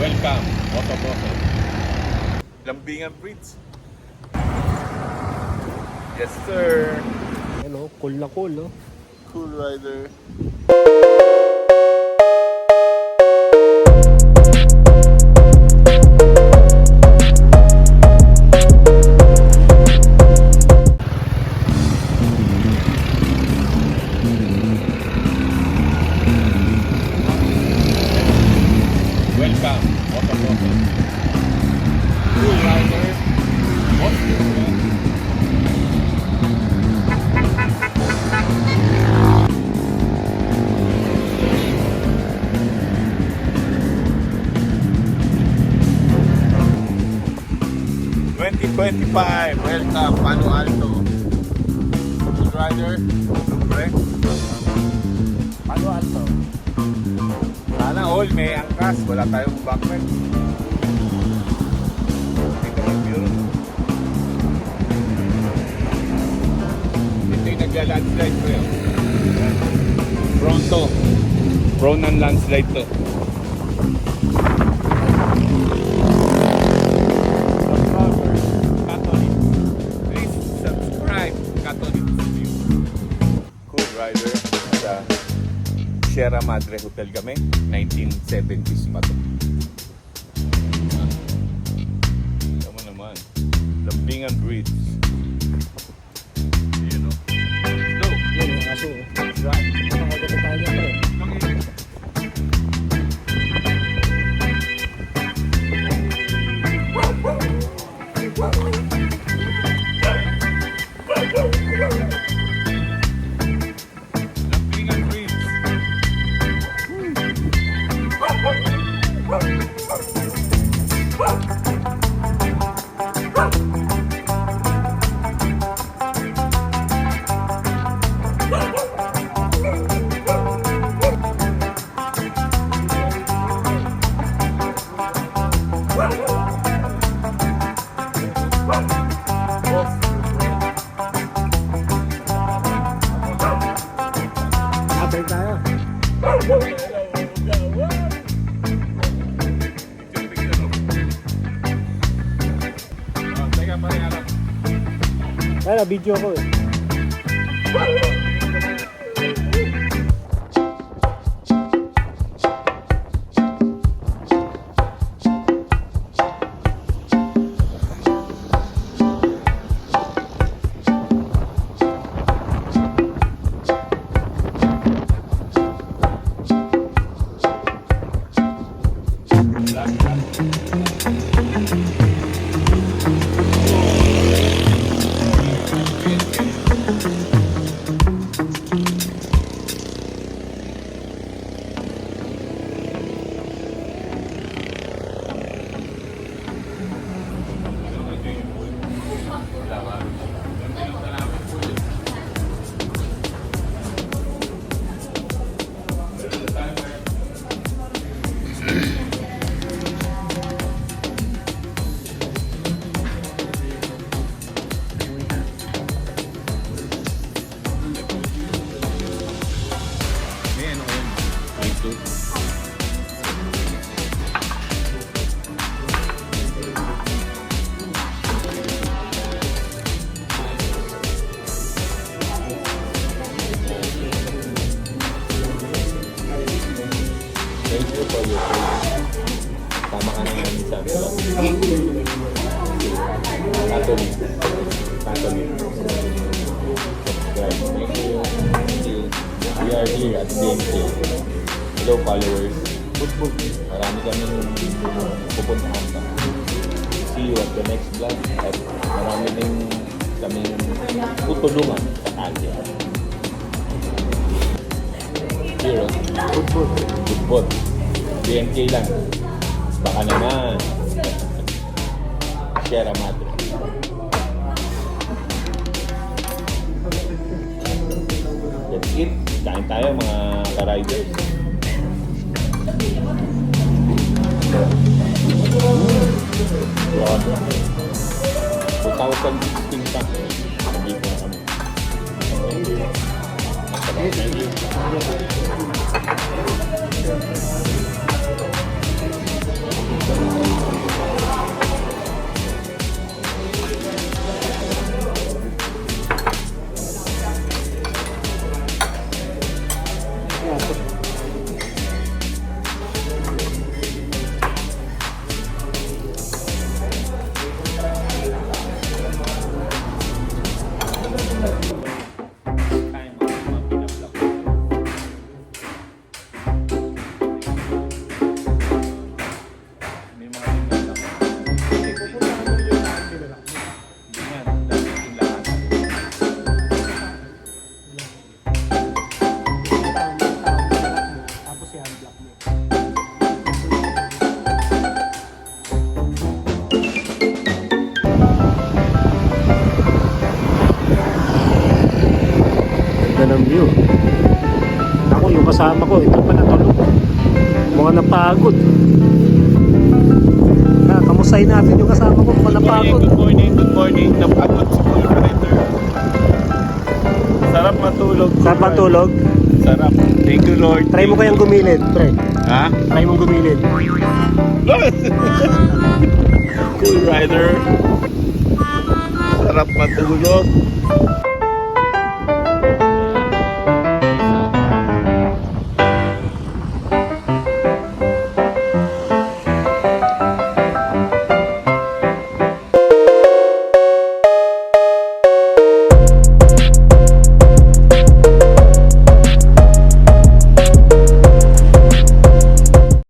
Welcome, Oso. Lambingan Bridge. Yes, sir. Hello, cool na cool, no? Cool rider. Welcome, Oso. Cool rider. Oso. 2025, welcome, Palo Alto. Cool rider, pre. Palo Alto. Sana all may angkas, wala tayong backpack. Dito yung view. Dito yung nagla-landslide ko yun. Prone to. Prone ng landslide to. Catholic. Please subscribe. Catholic View. Cool rider sa Sierra Madre Hotel kami. 1970s pa to. Tama naman. Lambingan Bridge. You know. Let's go. Yan yung aso. Right. Makagata tayo pa eh. Lambingan Bridge. Abay tayo. Teka pa rin alam. Kaya video ko eh. Thank you for your service. Tama ka na namin sa amin. Catholic. Right. Thank you. We are here at BMK. Hello followers. Marami kaming pupuntahan pa. See you at the next vlog. At marami din kaming tutulungan sa kalye. Hero. Football. BMK lang. Baka naman. Sierra Madre. That's it. Kain tayo mga ka-riders. 2016 pa. Nandito na kami. Thank you. kasama ko, ito pa natulog. Mga napagod. Kamustahin natin yung kasama ko, mga napagod. Good morning, good morning. Napagod si Cool Rider. Sarap matulog. Sarap matulog. Sarap. Thank you, Lord. Try mo kayang gumilid, pre. Ha? Try mong gumilid. Cool Rider. Sarap matulog.